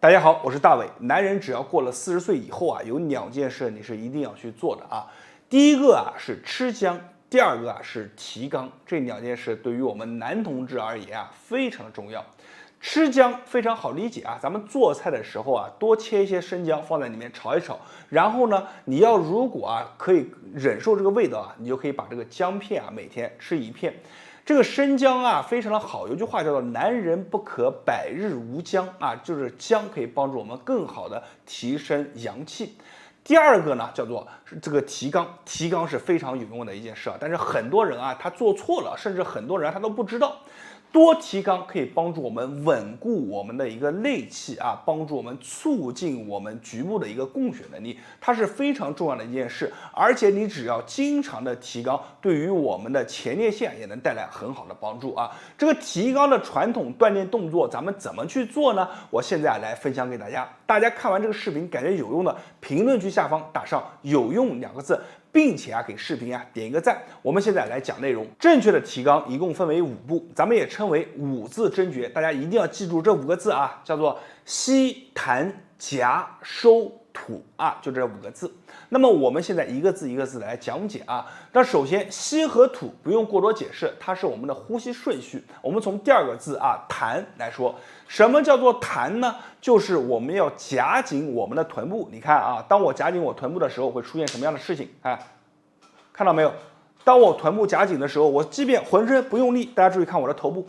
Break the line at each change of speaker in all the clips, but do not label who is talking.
大家好，我是大伟。男人只要过了40岁以后啊，有2件事你是一定要去做的啊。第一个啊是吃姜，第二个啊是提肛。这2件事对于我们男同志而言啊非常的重要。吃姜非常好理解啊，咱们做菜的时候啊，多切一些生姜放在里面炒一炒，然后呢，你要如果啊可以忍受这个味道啊，你就可以把这个姜片啊每天吃1片。这个生姜啊非常的好，有句话叫做男人不可百日无姜啊，就是姜可以帮助我们更好的提升阳气。第二个呢叫做这个提肛，提肛是非常有用的一件事啊，但是很多人啊他做错了，甚至很多人他都不知道。多提肛可以帮助我们稳固我们的一个内气啊，帮助我们促进我们局部的一个供血能力，它是非常重要的一件事。而且你只要经常的提肛，对于我们的前列腺也能带来很好的帮助啊。这个提肛的传统锻炼动作，咱们怎么去做呢？我现在来分享给大家。大家看完这个视频感觉有用的，评论区下方打上“有用”2个字。并且啊，给视频啊点一个赞。我们现在来讲内容。正确的提肛一共分为5步，咱们也称为5字真诀。大家一定要记住这5个字啊，叫做吸、弹、夹、收、吐啊，就这5个字。那么我们现在一个字一个字来讲解啊。那首先吸和吐不用过多解释，它是我们的呼吸顺序。我们从第2个字啊弹来说，什么叫做弹呢？就是我们要夹紧我们的臀部。你看啊，当我夹紧我臀部的时候，会出现什么样的事情？看到没有？当我臀部夹紧的时候，我即便浑身不用力，大家注意看我的头部，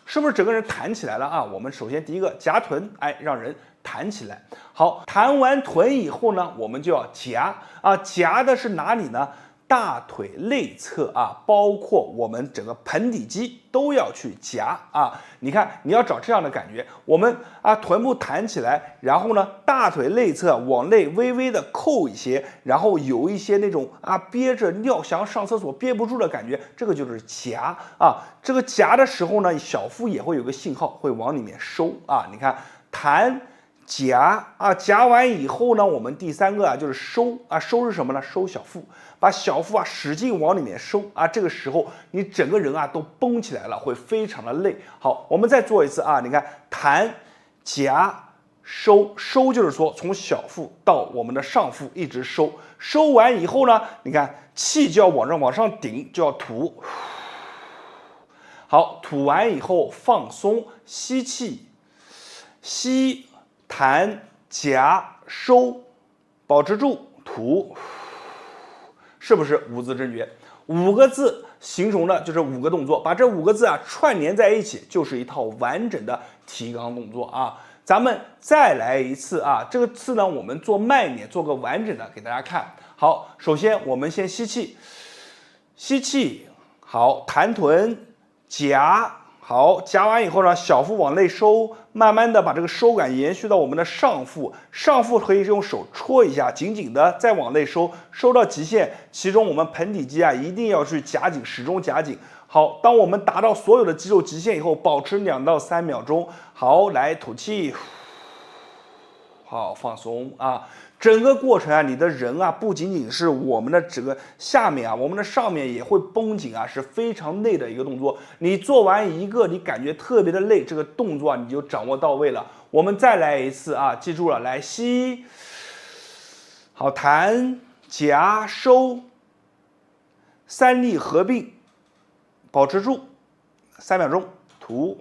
是不是整个人弹起来了啊？我们首先第一个夹臀，让人弹起来。好，弹完臀以后呢，我们就要夹啊，夹的是哪里呢？大腿内侧啊，包括我们整个盆底肌都要去夹啊。你看，你要找这样的感觉，我们啊臀部弹起来，然后呢大腿内侧往内微微的扣一些，然后有一些那种啊憋着尿想上厕所憋不住的感觉，这个就是夹啊。这个夹的时候呢，小腹也会有个信号会往里面收啊。你看弹。夹啊，夹完以后呢，我们第3个啊就是收啊，收是什么呢？收小腹，把小腹啊使劲往里面收啊，这个时候你整个人啊都绷起来了，会非常的累。好，我们再做一次啊，你看弹、夹、收，收就是说从小腹到我们的上腹一直收，收完以后呢，你看气就要往上顶，就要吐。好，吐完以后放松，吸气，吸。弹、夹、收，保持住，吐，是不是5字真诀？5个字形容的就是5个动作，把这5个字啊串联在一起，就是一套完整的提肛动作啊。咱们再来一次啊，这个次呢我们做慢一点，做个完整的给大家看。好，首先我们先吸气，吸气，好，弹臀，夹。好，夹完以后呢，小腹往内收，慢慢的把这个收感延续到我们的上腹，上腹可以用手戳一下，紧紧的再往内收，收到极限。其中我们盆底肌啊一定要去夹紧，始终夹紧。好，当我们达到所有的肌肉极限以后，保持2到3秒钟。好，来吐气，好，放松啊。整个过程啊，你的人啊，不仅仅是我们的整个下面啊，我们的上面也会绷紧啊，是非常累的一个动作。你做完一个，你感觉特别的累，这个动作啊，你就掌握到位了。我们再来一次啊，记住了，来吸，好，弹、夹、收，3力合并，保持住3秒钟，吐，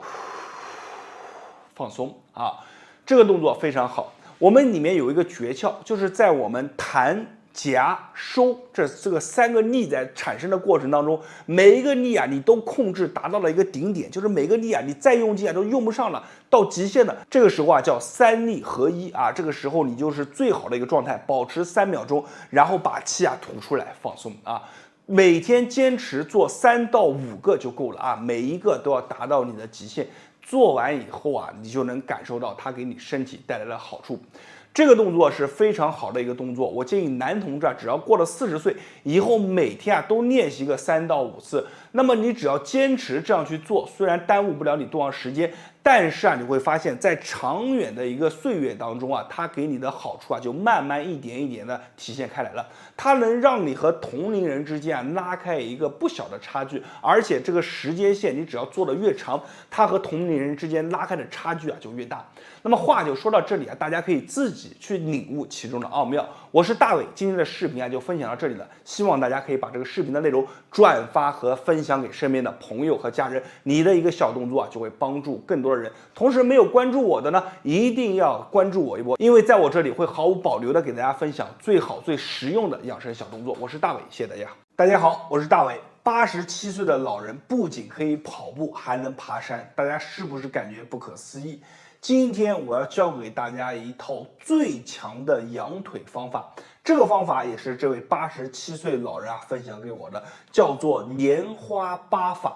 放松啊，这个动作非常好。我们里面有一个诀窍，就是在我们弹、夹、收这个3个力在产生的过程当中，每一个力啊，你都控制达到了一个顶点，就是每个力啊，你再用劲啊都用不上了，到极限的这个时候啊，叫3力合一啊，这个时候你就是最好的一个状态，保持3秒钟，然后把气啊吐出来，放松啊。每天坚持做3到5个就够了啊，每一个都要达到你的极限。做完以后啊，你就能感受到它给你身体带来的好处。这个动作是非常好的一个动作，我建议男同志啊，只要过了40岁以后，每天啊都练习个3到5次。那么你只要坚持这样去做，虽然耽误不了你多长时间，但是啊，你会发现在长远的一个岁月当中啊，它给你的好处啊，就慢慢一点一点的体现开来了。它能让你和同龄人之间啊拉开一个不小的差距，而且这个时间线你只要做的越长，它和同龄人之间拉开的差距啊就越大。那么话就说到这里啊，大家可以自己去领悟其中的奥妙。我是大伟，今天的视频啊就分享到这里了，希望大家可以把这个视频的内容转发和分享给身边的朋友和家人，你的一个小动作啊就会帮助更多的人。同时没有关注我的呢，一定要关注我一波，因为在我这里会毫无保留的给大家分享最好最实用的养生小动作。我是大伟，谢谢大家。大家好，我是大伟。87岁的老人不仅可以跑步，还能爬山，大家是不是感觉不可思议？今天我要教给大家一套最强的养腿方法，这个方法也是这位87岁老人啊分享给我的，叫做莲花八法。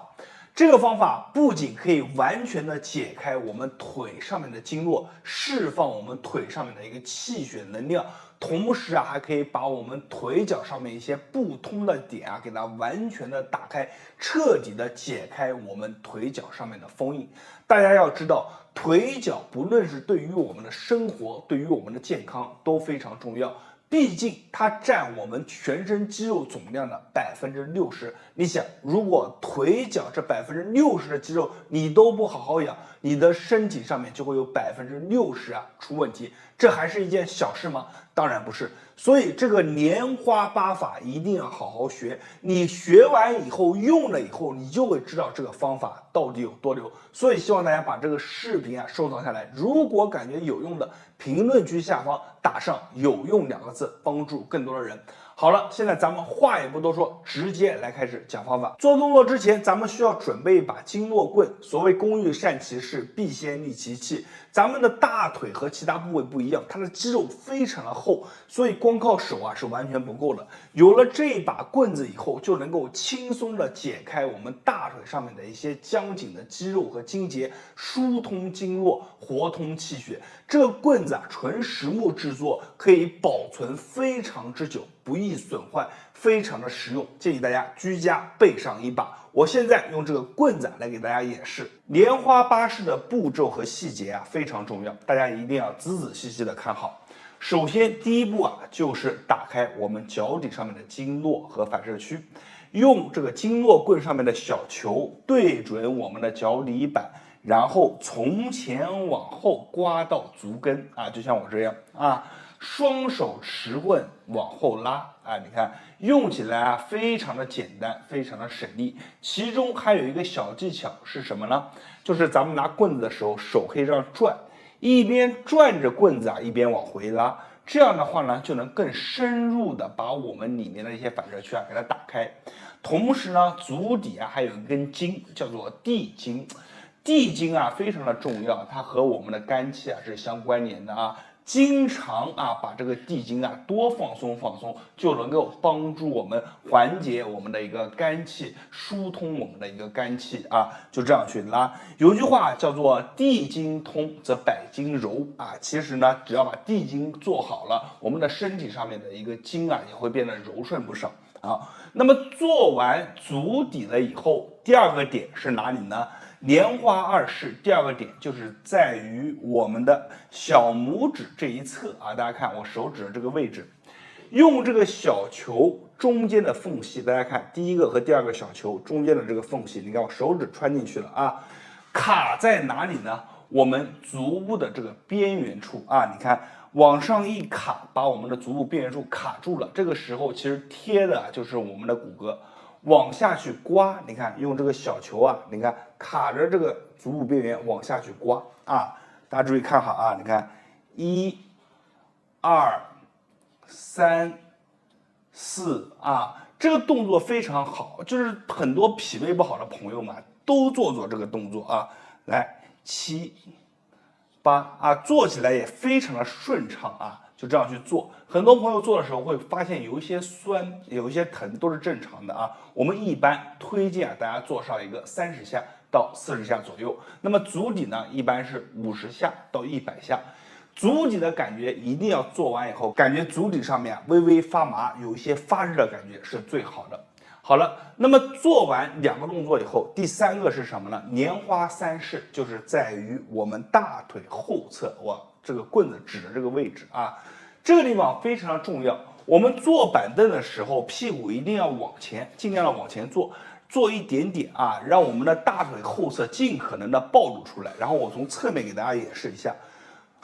这个方法不仅可以完全的解开我们腿上面的经络，释放我们腿上面的一个气血能量，同时啊还可以把我们腿脚上面一些不通的点啊给它完全的打开，彻底的解开我们腿脚上面的封印。大家要知道，腿脚不论是对于我们的生活，对于我们的健康都非常重要。毕竟它占我们全身肌肉总量的60%。你想，如果腿脚这60%的肌肉你都不好好养，你的身体上面就会有60%啊出问题。这还是一件小事吗？当然不是。所以这个莲花八法一定要好好学。你学完以后，用了以后，你就会知道这个方法到底有多牛。所以希望大家把这个视频啊收藏下来。如果感觉有用的，评论区下方打上“有用”2个字，帮助更多的人。好了，现在咱们话也不多说，直接来开始讲方法。做动作之前，咱们需要准备一把经络棍。所谓工欲善其事，必先利其器。咱们的大腿和其他部位不一样，它的肌肉非常的厚，所以光靠手啊是完全不够的。有了这把棍子以后，就能够轻松的解开我们大腿上面的一些僵紧的肌肉和筋结，疏通经络，活通气血。这个棍子啊，纯实木制作，可以保存非常之久，不易损坏，非常的实用，建议大家居家备上一把。我现在用这个棍子来给大家演示莲花八式的步骤和细节啊，非常重要，大家一定要仔仔细细的看好。首先，第一步啊，就是打开我们脚底上面的经络和反射区，用这个经络棍上面的小球对准我们的脚底板，然后从前往后刮到足跟啊，就像我这样啊。双手持棍往后拉啊，你看用起来啊非常的简单，非常的省力。其中还有一个小技巧是什么呢？就是咱们拿棍子的时候，手可以这样转，一边转着棍子啊，一边往回拉。这样的话呢，就能更深入的把我们里面的一些反射区啊给它打开。同时呢，足底啊还有一根筋，叫做地筋。地筋啊非常的重要，它和我们的肝气啊是相关联的啊。经常啊把这个地筋啊多放松放松，就能够帮助我们缓解我们的一个肝气，疏通我们的一个肝气啊，就这样去拉。有句话叫做地筋通则百筋柔啊，其实呢只要把地筋做好了，我们的身体上面的一个筋啊也会变得柔顺不少啊。那么做完足底了以后，第二个点是哪里呢？莲花二式第二个点就是在于我们的小拇指这一侧啊，大家看我手指的这个位置，用这个小球中间的缝隙，大家看第一个和第二个小球中间的这个缝隙，你看我手指穿进去了啊，卡在哪里呢？我们足部的这个边缘处啊，你看往上一卡，把我们的足部边缘处卡住了。这个时候其实贴的就是我们的骨骼。往下去刮，你看用这个小球啊，你看卡着这个足部边缘往下去刮啊，大家注意看好啊，你看1、2、3、4啊，这个动作非常好，就是很多脾胃不好的朋友们都做这个动作啊，来7、8啊，做起来也非常的顺畅啊。就这样去做，很多朋友做的时候会发现有一些酸，有一些疼，都是正常的啊。我们一般推荐啊，大家做上一个30下到40下左右。那么足底呢，一般是50下到100下。足底的感觉一定要做完以后，感觉足底上面微微发麻，有一些发热的感觉是最好的。好了，那么做完2个动作以后，第3个是什么呢？拈花三式就是在于我们大腿后侧，这个棍子指的这个位置啊，这个地方非常重要。我们坐板凳的时候，屁股一定要往前，尽量的往前坐一点点啊，让我们的大腿后侧尽可能的暴露出来。然后我从侧面给大家演示一下。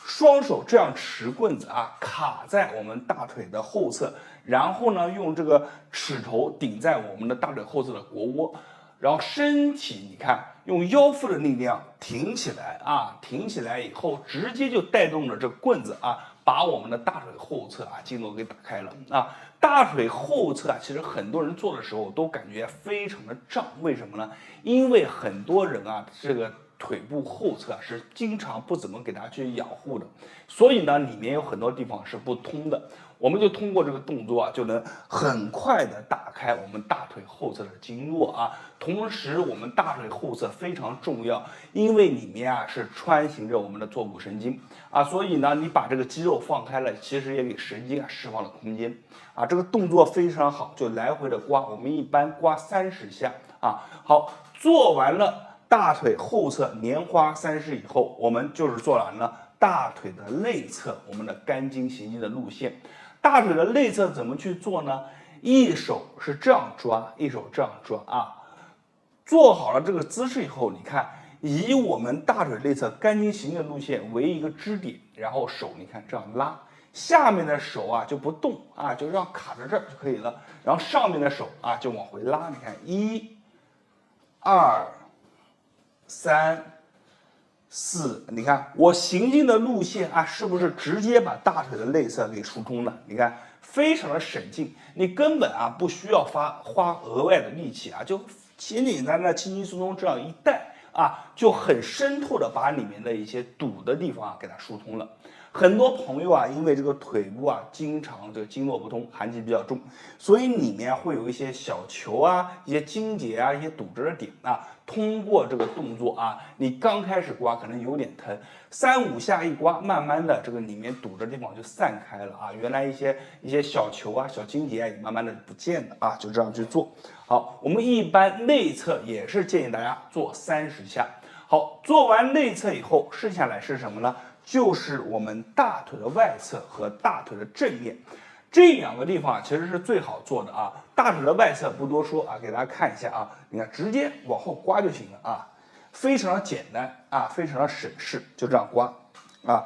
双手这样持棍子啊，卡在我们大腿的后侧，然后呢，用这个齿头顶在我们的大腿后侧的腘窝，然后身体你看用腰腹的力量挺起来啊，挺起来以后，直接就带动了这个棍子啊，把我们的大腿后侧啊经络给打开了啊。大腿后侧啊，其实很多人做的时候都感觉非常的胀，为什么呢？因为很多人啊，这个腿部后侧是经常不怎么给它去养护的，所以呢，里面有很多地方是不通的。我们就通过这个动作啊，就能很快的打开我们大腿后侧的经络啊。同时，我们大腿后侧非常重要，因为里面啊是穿行着我们的坐骨神经啊，所以呢，你把这个肌肉放开了，其实也给神经啊释放了空间啊。这个动作非常好，就来回的刮，我们一般刮30下啊。好，做完了大腿后侧拈花三式以后，我们就是做完了大腿的内侧，我们的肝经行经的路线。大腿的内侧怎么去做呢？一手是这样抓，一手这样抓啊。做好了这个姿势以后，你看，以我们大腿内侧肝经行经的路线为一个支点，然后手你看这样拉，下面的手啊就不动啊，就让卡在这儿就可以了。然后上面的手啊就往回拉，你看1、2、3、4，你看我行进的路线啊，是不是直接把大腿的内侧给疏通了？你看非常的省劲，你根本啊不需要花额外的力气啊，就简简单单、轻轻松松这样一带啊，就很渗透的把里面的一些堵的地方啊给它疏通了。很多朋友啊，因为这个腿部啊经常这个经络不通，寒气比较重，所以里面会有一些小球啊、一些筋结啊、一些堵着的点啊。通过这个动作啊，你刚开始刮可能有点疼，3、5下一刮，慢慢的这个里面堵着地方就散开了啊。原来一些小球啊、小筋结啊也慢慢的不见了啊，就这样去做。好，我们一般内侧也是建议大家做30下。好，做完内侧以后，剩下来是什么呢？就是我们大腿的外侧和大腿的正面，这2个地方其实是最好做的啊。大腿的外侧不多说啊，给大家看一下啊，你看直接往后刮就行了啊，非常的简单啊，非常的省事，就这样刮啊。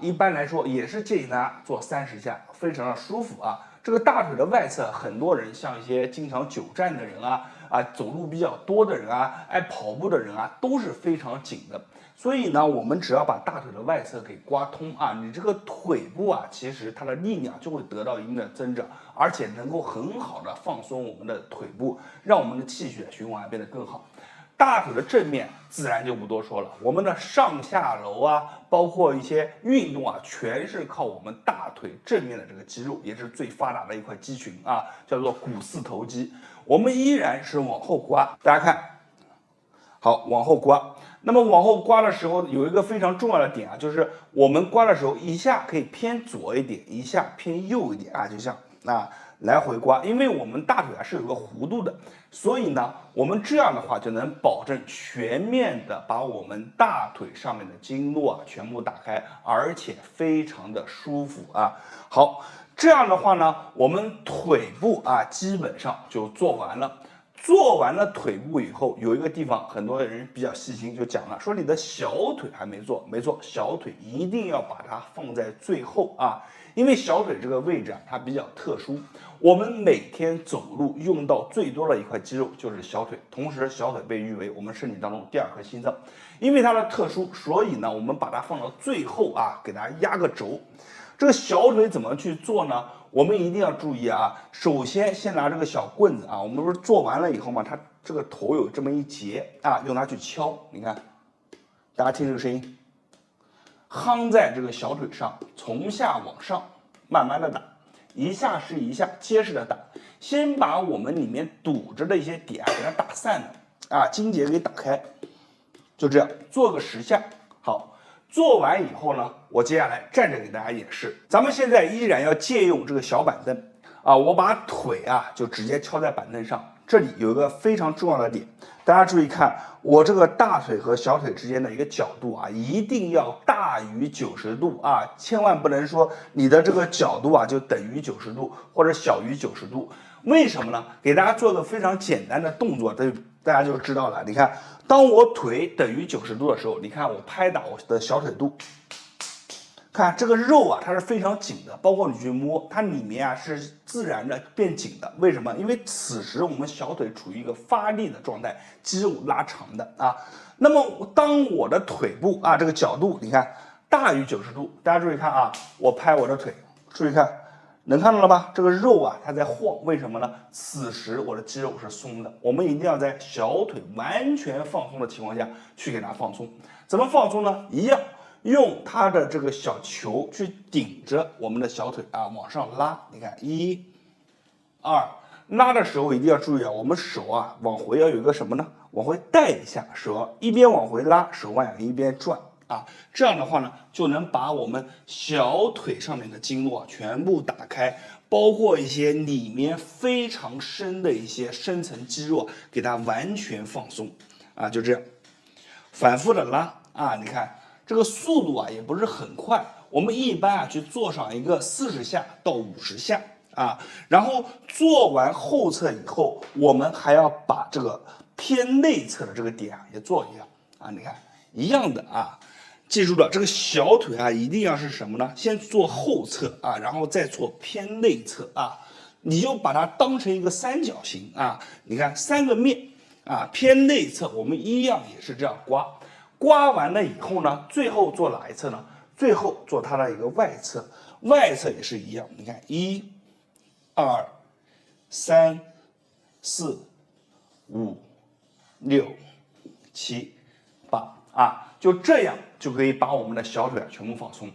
一般来说也是建议大家做30下，非常的舒服啊。这个大腿的外侧，很多人像一些经常久站的人啊，走路比较多的人啊，爱跑步的人啊，都是非常紧的。所以呢，我们只要把大腿的外侧给刮通啊，你这个腿部啊，其实它的力量就会得到一定的增长，而且能够很好的放松我们的腿部，让我们的气血循环变得更好。大腿的正面自然就不多说了，我们的上下楼啊，包括一些运动啊，全是靠我们大腿正面的这个肌肉，也是最发达的一块肌群啊，叫做股四头肌。我们依然是往后刮，大家看，好，往后刮。那么往后刮的时候，有一个非常重要的点啊，就是我们刮的时候，一下可以偏左一点，一下偏右一点啊，就像来回刮，因为我们大腿啊是有个弧度的，所以呢，我们这样的话就能保证全面的把我们大腿上面的经络啊全部打开，而且非常的舒服啊。好，这样的话呢，我们腿部啊基本上就做完了。做完了腿部以后，有一个地方很多人比较细心，就讲了，说你的小腿还没做，没错，小腿一定要把它放在最后啊，因为小腿这个位置啊，它比较特殊，我们每天走路用到最多的一块肌肉就是小腿，同时小腿被誉为我们身体当中第2颗心脏，因为它的特殊，所以呢，我们把它放到最后啊，给它压个轴。这个小腿怎么去做呢？我们一定要注意啊！首先，先拿这个小棍子啊，我们不是做完了以后嘛，它这个头有这么一节啊，用它去敲。你看，大家听这个声音，夯在这个小腿上，从下往上慢慢的打，一下是一下，结实的打。先把我们里面堵着的一些点给它打散了啊，筋结给打开，就这样做个10下。好。做完以后呢，我接下来站着给大家演示。咱们现在依然要借用这个小板凳啊，我把腿啊就直接敲在板凳上，这里有一个非常重要的点，大家注意看，我这个大腿和小腿之间的一个角度啊，一定要大于90度啊，千万不能说你的这个角度啊就等于90度或者小于90度。为什么呢？给大家做个非常简单的动作，大家就知道了。你看，当我腿等于90度的时候，你看我拍打我的小腿肚。看这个肉啊，它是非常紧的，包括你去摸，它里面啊是自然的变紧的。为什么？因为此时我们小腿处于一个发力的状态，肌肉拉长的啊。那么当我的腿部啊这个角度，你看大于90度，大家注意看啊，我拍我的腿，注意看，能看到了吧？这个肉啊它在晃，为什么呢？此时我的肌肉是松的，我们一定要在小腿完全放松的情况下去给它放松。怎么放松呢？一样。用它的这个小球去顶着我们的小腿啊，往上拉。你看，1、2，拉的时候一定要注意啊，我们手啊往回要有一个什么呢？往回带一下，手一边往回拉，手腕一边转啊，这样的话呢，就能把我们小腿上面的经络全部打开，包括一些里面非常深的一些深层肌肉，给它完全放松啊，就这样，反复的拉啊，你看。这个速度啊也不是很快，我们一般啊去做上一个40下到50下啊，然后做完后侧以后，我们还要把这个偏内侧的这个点啊也做一下啊，你看一样的啊，记住了，这个小腿啊一定要是什么呢？先做后侧啊，然后再做偏内侧啊，你就把它当成一个三角形啊，你看3个面啊，偏内侧我们一样也是这样刮。刮完了以后呢，最后做哪一侧呢？最后做它的一个外侧，外侧也是一样。你看，1、2、3、4、5、6、7、8啊，就这样就可以把我们的小腿啊全部放松。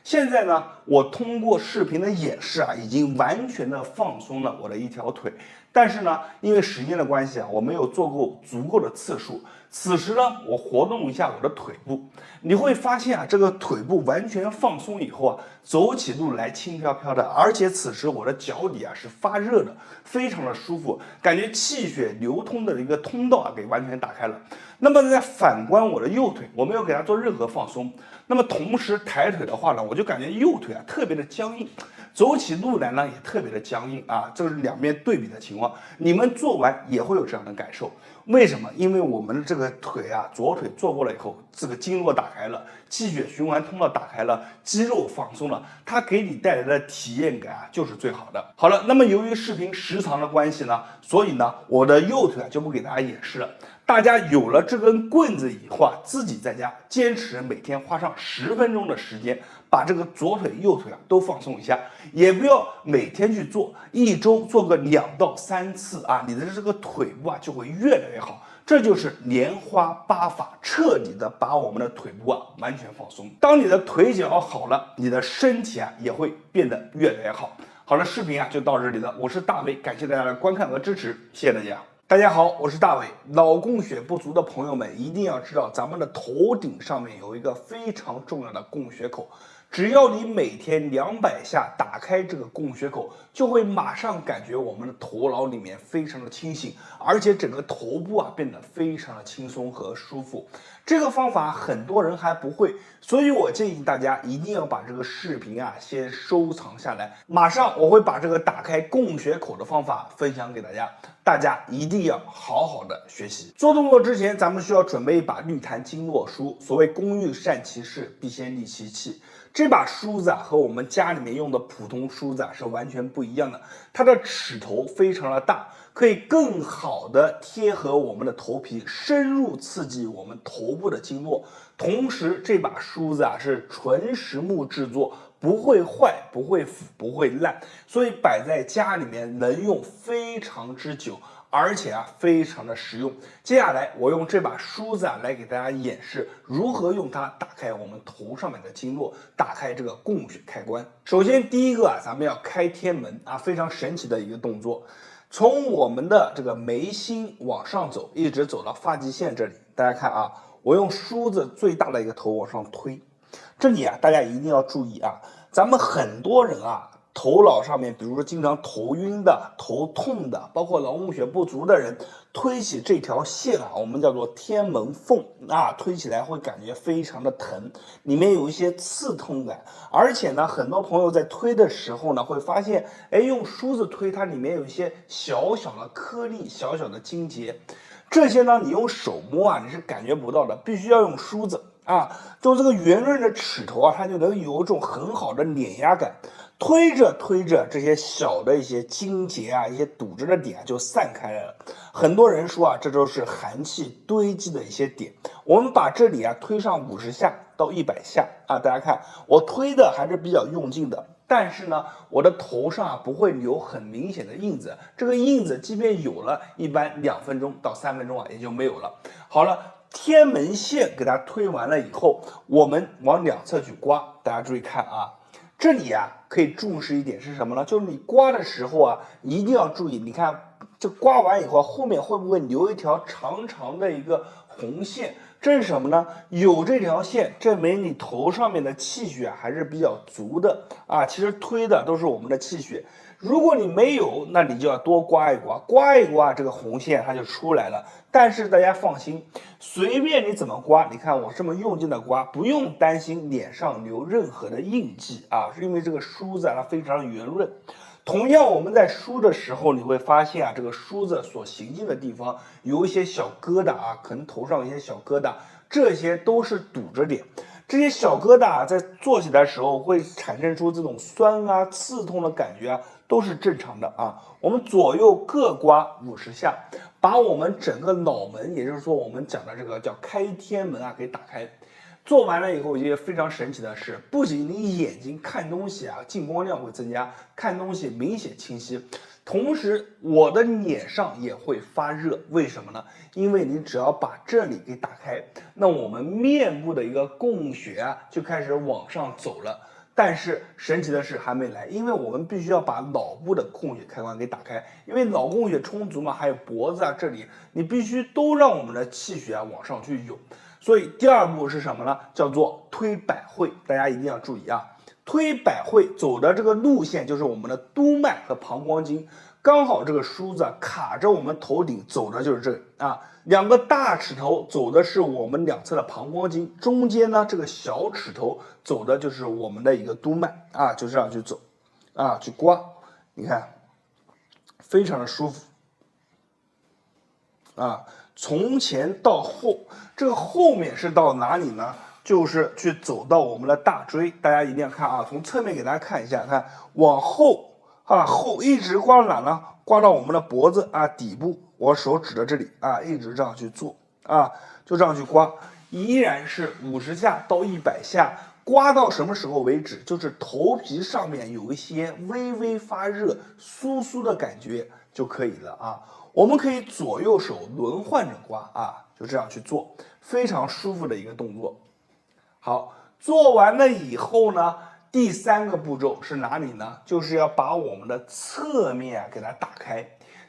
现在呢，我通过视频的演示啊，已经完全的放松了我的一条腿。但是呢，因为时间的关系啊，我没有做够足够的次数。此时呢，我活动一下我的腿部，你会发现啊，这个腿部完全放松以后啊，走起路来轻飘飘的，而且此时我的脚底啊是发热的，非常的舒服，感觉气血流通的一个通道啊给完全打开了。那么再反观我的右腿，我没有给它做任何放松，那么同时抬腿的话呢，我就感觉右腿啊特别的僵硬。走起路来呢也特别的僵硬啊，这是两边对比的情况。你们做完也会有这样的感受，为什么？因为我们的这个腿啊，左腿做过了以后，这个经络打开了，气血循环通道打开了，肌肉放松了，它给你带来的体验感啊就是最好的。好了，那么由于视频时长的关系呢，所以呢我的右腿啊就不给大家演示了。大家有了这根棍子以后啊，自己在家坚持每天花上10分钟的时间，把这个左腿、右腿啊都放松一下，也不要每天去做，一周做个2到3次啊，你的这个腿部啊就会越来越好。这就是莲花8法，彻底的把我们的腿部啊完全放松。当你的腿脚好了，你的身体啊也会变得越来越好。好了，视频啊就到这里了，我是大伟，感谢大家的观看和支持，谢谢大家。大家好，我是大伟。脑供血不足的朋友们一定要知道，咱们的头顶上面有一个非常重要的供血口。只要你每天200下打开这个供血口，就会马上感觉我们的头脑里面非常的清醒，而且整个头部啊变得非常的轻松和舒服。这个方法很多人还不会，所以我建议大家一定要把这个视频啊先收藏下来。马上我会把这个打开供血口的方法分享给大家，大家一定要好好的学习。做动作之前，咱们需要准备一把绿檀经络梳。所谓工欲善其事，必先利其器。这把梳子啊，和我们家里面用的普通梳子啊是完全不一样的。它的齿头非常的大，可以更好的贴合我们的头皮，深入刺激我们头部的经络。同时，这把梳子啊是纯实木制作，不会坏，不会腐，不会烂，所以摆在家里面能用非常之久。而且啊，非常的实用。接下来我用这把梳子啊，来给大家演示如何用它打开我们头上面的经络，打开这个供血开关。首先第一个啊，咱们要开天门啊，非常神奇的一个动作。从我们的这个眉心往上走，一直走到发际线这里。大家看啊，我用梳子最大的一个头往上推。这里啊，大家一定要注意啊，咱们很多人啊，头脑上面，比如说经常头晕的、头痛的，包括劳动血不足的人，推起这条线啊，我们叫做天门缝啊，推起来会感觉非常的疼，里面有一些刺痛感，而且呢，很多朋友在推的时候呢，会发现，哎，用梳子推，它里面有一些小小的颗粒、小小的筋结，这些呢，你用手摸啊，你是感觉不到的，必须要用梳子啊，就这个圆润的齿头啊，它就能有一种很好的碾压感。推着推着，这些小的一些筋结啊，一些堵着的点就散开来了。很多人说啊，这都是寒气堆积的一些点。我们把这里啊推上50下到100下啊，大家看我推的还是比较用劲的，但是呢，我的头上啊不会留很明显的印子。这个印子即便有了，一般2分钟到3分钟啊也就没有了。好了，天门线给它推完了以后，我们往两侧去刮，大家注意看啊。这里啊，可以重视一点是什么呢？就是你刮的时候啊，一定要注意。你看，这刮完以后，后面会不会留一条长长的一个红线？这是什么呢？有这条线，证明你头上面的气血还是比较足的啊。其实推的都是我们的气血。如果你没有，那你就要多刮一刮，刮一刮，这个红线它就出来了。但是大家放心，随便你怎么刮，你看我这么用劲的刮，不用担心脸上留任何的印记啊，是因为这个梳子啊它非常圆润。同样，我们在梳的时候，你会发现啊，这个梳子所行进的地方有一些小疙瘩啊，可能头上有一些小疙瘩，这些都是堵着点。这些小疙瘩在做起来的时候会产生出这种酸啊、刺痛的感觉啊，都是正常的啊。我们左右各刮50下，把我们整个脑门，也就是说我们讲的这个叫开天门啊，给打开。做完了以后，一个非常神奇的是，不仅你眼睛看东西啊，进光量会增加，看东西明显清晰，同时我的脸上也会发热。为什么呢？因为你只要把这里给打开，那我们面部的一个供血啊就开始往上走了。但是神奇的是还没来，因为我们必须要把脑部的供血开关给打开，因为脑供血充足嘛，还有脖子啊这里，你必须都让我们的气血啊往上去涌。所以第二步是什么呢？叫做推百会，大家一定要注意啊！推百会走的这个路线就是我们的督脉和膀胱经，刚好这个梳子卡着我们头顶走的就是这个啊，两个大齿头走的是我们两侧的膀胱经，中间呢这个小齿头走的就是我们的一个督脉啊，就这样去走啊，去刮，你看非常的舒服啊。从前到后，这个后面是到哪里呢？就是去走到我们的大椎，大家一定要看啊！从侧面给大家看一下，看往后啊，后一直刮到哪呢？刮到我们的脖子啊底部，我手指的这里啊，一直这样去做啊，就这样去刮，依然是50下到100下，刮到什么时候为止？就是头皮上面有一些微微发热、酥酥的感觉就可以了啊。我们可以左右手轮换着刮啊，就这样去做，非常舒服的一个动作。好，做完了以后呢，第3个步骤是哪里呢？就是要把我们的侧面啊给它打开。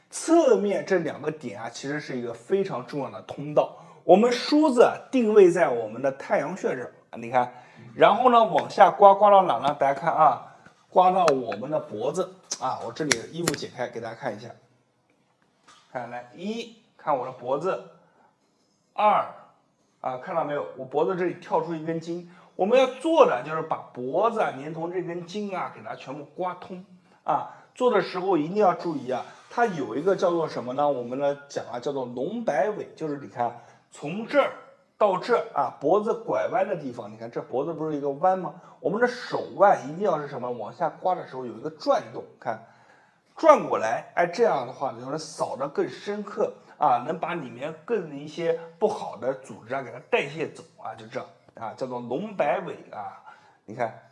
侧面这2个点啊，其实是一个非常重要的通道。我们梳子定位在我们的太阳穴这儿，你看，然后呢往下刮，刮到哪呢？大家看啊，刮到我们的脖子啊。我这里的衣服解开给大家看一下。看来1，看我的脖子；2，啊，看到没有？我脖子这里跳出一根筋。我们要做的就是把脖子啊连同这根筋啊给它全部刮通啊。做的时候一定要注意啊，它有一个叫做什么呢？我们呢讲啊叫做龙摆尾，就是你看从这儿到这儿啊，脖子拐弯的地方，你看这脖子不是一个弯吗？我们的手腕一定要是什么？往下刮的时候有一个转动，看。转过来，哎，这样的话就能扫得更深刻啊，能把里面更一些不好的组织啊给它代谢走啊，就这样啊，叫做龙摆尾啊。你看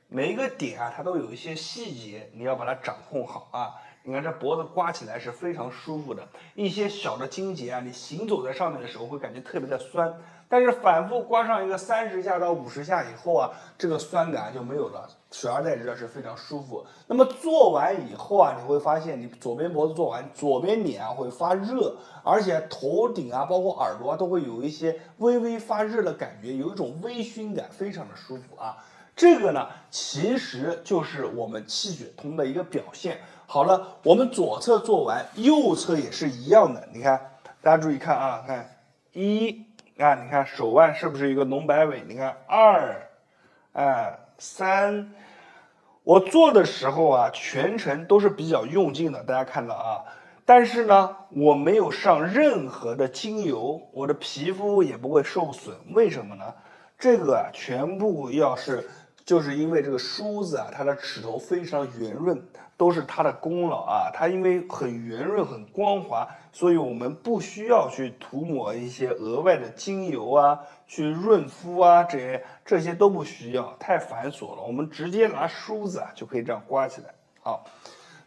每一个点啊，它都有一些细节，你要把它掌控好啊。你看这脖子刮起来是非常舒服的，一些小的筋节啊，你行走在上面的时候会感觉特别的酸，但是反复刮上一个30下到50下以后啊，这个酸感就没有了，取而代之的是非常舒服。那么做完以后啊，你会发现你左边脖子做完，左边脸啊会发热，而且头顶啊，包括耳朵啊，都会有一些微微发热的感觉，有一种微醺感，非常的舒服啊。这个呢，其实就是我们气血通的一个表现。好了，我们左侧做完，右侧也是一样的。你看，大家注意看啊，看一啊，你看手腕是不是一个龙摆尾？你看二，三。我做的时候啊，全程都是比较用劲的，大家看到啊。但是呢，我没有上任何的精油，我的皮肤也不会受损。为什么呢？这个啊，全部就是因为这个梳子啊，它的齿头非常圆润，都是它的功劳啊。它因为很圆润、很光滑，所以我们不需要去涂抹一些额外的精油啊，去润肤啊，这些都不需要，太繁琐了。我们直接拿梳子啊就可以这样刮起来。好，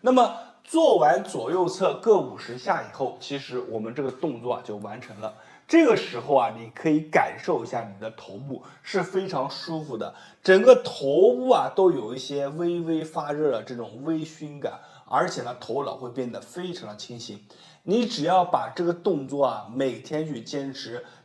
那么做完左右侧各50下以后，其实我们这个动作啊就完成了。这个时候啊，你可以感受一下你的头部是非常舒服的，整个头部啊都有一些微微发热的这种微醺感，而且呢，头脑会变得非常的清醒。你只要把这个动作啊每天去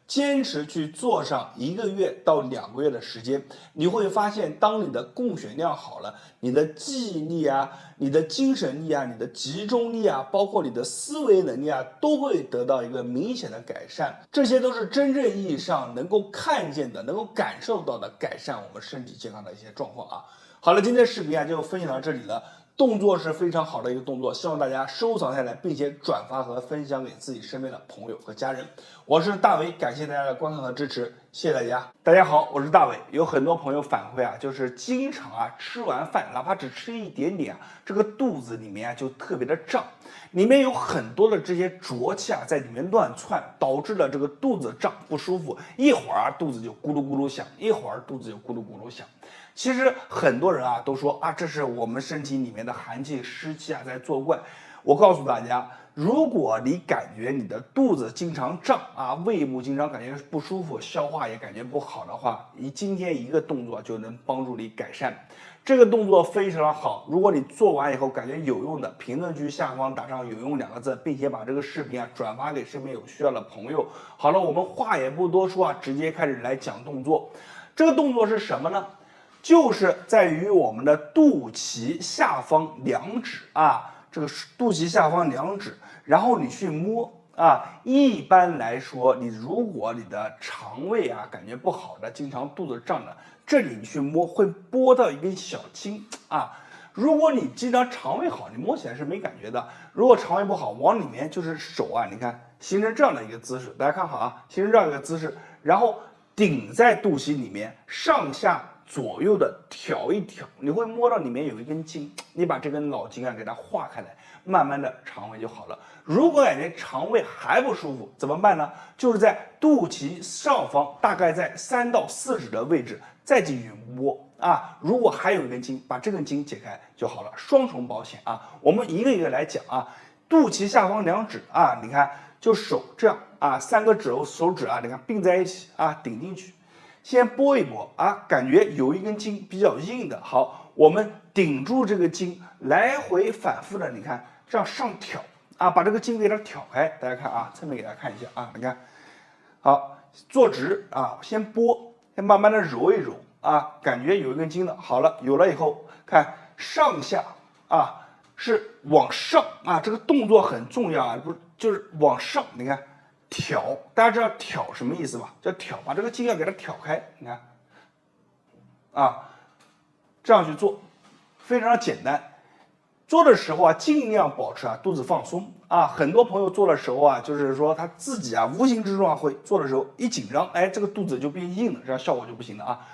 坚持去做上1个月到2个月的时间，你会发现，当你的供血量好了，你的记忆力啊、你的精神力啊、你的集中力啊，包括你的思维能力啊，都会得到一个明显的改善。这些都是真正意义上能够看见的、能够感受到的改善我们身体健康的一些状况啊。好了，今天的视频啊就分享到这里了。动作是非常好的一个动作，希望大家收藏下来，并且转发和分享给自己身边的朋友和家人。我是大伟，感谢大家的观看和支持，谢谢大家。大家好，我是大伟。有很多朋友反馈啊，就是经常啊吃完饭，哪怕只吃一点点啊，这个肚子里面啊就特别的胀，里面有很多的这些浊气啊在里面乱窜，导致了这个肚子胀不舒服，一会儿啊肚子就咕噜咕噜响，一会儿肚子就咕噜咕噜响。其实很多人啊都说啊，这是我们身体里面的寒气湿气啊在作怪。我告诉大家，如果你感觉你的肚子经常胀啊，胃部经常感觉不舒服，消化也感觉不好的话，你今天一个动作就能帮助你改善。这个动作非常好，如果你做完以后感觉有用的，评论区下方打上"有用"2个字，并且把这个视频啊转发给身边有需要的朋友。好了，我们话也不多说啊，直接开始来讲动作。这个动作是什么呢？就是在于我们的肚脐下方2指啊，这个肚脐下方2指，然后你去摸啊。一般来说，如果你的肠胃啊感觉不好的，经常肚子胀的，这里你去摸会拨到一根小筋啊。如果你经常肠胃好，你摸起来是没感觉的。如果肠胃不好，往里面就是手啊，你看形成这样的一个姿势，大家看好啊，形成这样一个姿势，然后顶在肚脐里面，上下左右的挑一挑，你会摸到里面有一根筋，你把这根老筋啊给它化开来，慢慢的肠胃就好了。如果感觉肠胃还不舒服，怎么办呢？就是在肚脐上方，大概在3到4指的位置，再继续摸啊。如果还有一根筋，把这根筋解开就好了，双重保险啊。我们一个一个来讲啊。肚脐下方2指啊，你看就手这样啊，3个手指啊，你看并在一起啊，顶进去。先拨一拨啊，感觉有一根筋比较硬的，好，我们顶住这个筋，来回反复的，你看这样上挑啊，把这个筋给它挑开。大家看啊，侧面给大家看一下啊，你看，好，坐直啊，先拨，先慢慢的揉一揉啊，感觉有一根筋的，好了，有了以后，看上下啊，是往上啊，这个动作很重要啊，不是就是往上，你看。挑，大家知道挑什么意思吧？叫挑，把这个筋要给它挑开。你看，啊，这样去做，非常简单。做的时候啊，尽量保持啊肚子放松啊。很多朋友做的时候啊，就是说他自己啊无形之中啊会做的时候一紧张，哎，这个肚子就变硬了，这样效果就不行了啊。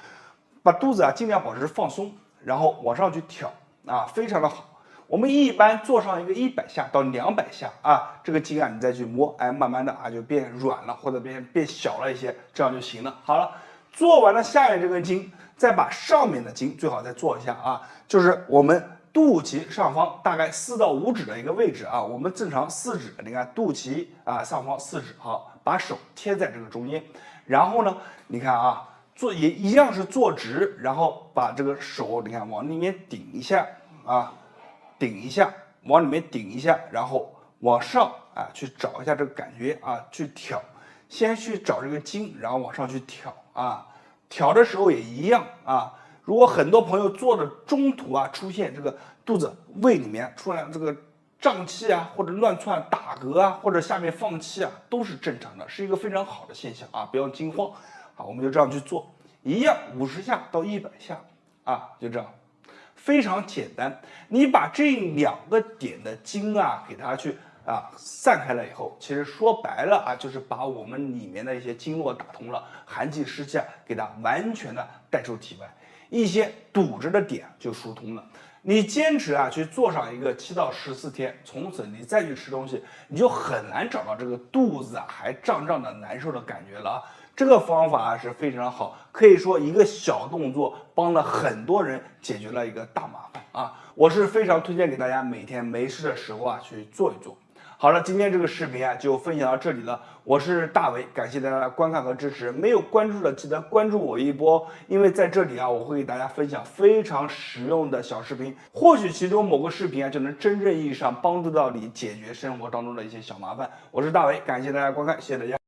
把肚子啊尽量保持放松，然后往上去挑啊，非常的好。我们一般做上一个100下到200下啊，这个筋啊你再去摸，哎，慢慢的啊就变软了或者变小了一些，这样就行了。好了，做完了下面这根筋，再把上面的筋最好再做一下啊，就是我们肚脐上方大概4到5指的一个位置啊，我们正常4指，你看肚脐啊上方4指，好，把手贴在这个中间，然后呢，你看啊，也一样是坐直，然后把这个手你看往里面顶一下啊。顶一下，往里面顶一下，然后往上啊去找一下这个感觉啊，去挑，先去找这个筋，然后往上去挑啊，挑的时候也一样啊。如果很多朋友做的中途啊出现这个肚子胃里面出来这个胀气啊，或者乱窜打嗝啊，或者下面放气啊，都是正常的，是一个非常好的现象啊，不要惊慌。好，我们就这样去做，一样50下到100下啊，就这样，非常简单。你把这2个点的经啊给它去散开了以后，其实说白了啊，就是把我们里面的一些经络打通了，寒气湿气啊给它完全的带出体外，一些堵着的点就疏通了。你坚持啊去做上一个7到14天，从此你再去吃东西，你就很难找到这个肚子啊还胀胀的难受的感觉了啊。这个方法啊是非常好，可以说一个小动作帮了很多人解决了一个大麻烦啊。我是非常推荐给大家每天没事的时候啊去做一做。好了，今天这个视频啊就分享到这里了。我是大伟，感谢大家的观看和支持。没有关注的记得关注我一波，因为在这里啊，我会给大家分享非常实用的小视频，或许其中某个视频啊就能真正意义上帮助到你解决生活当中的一些小麻烦。我是大伟，感谢大家观看，谢谢大家。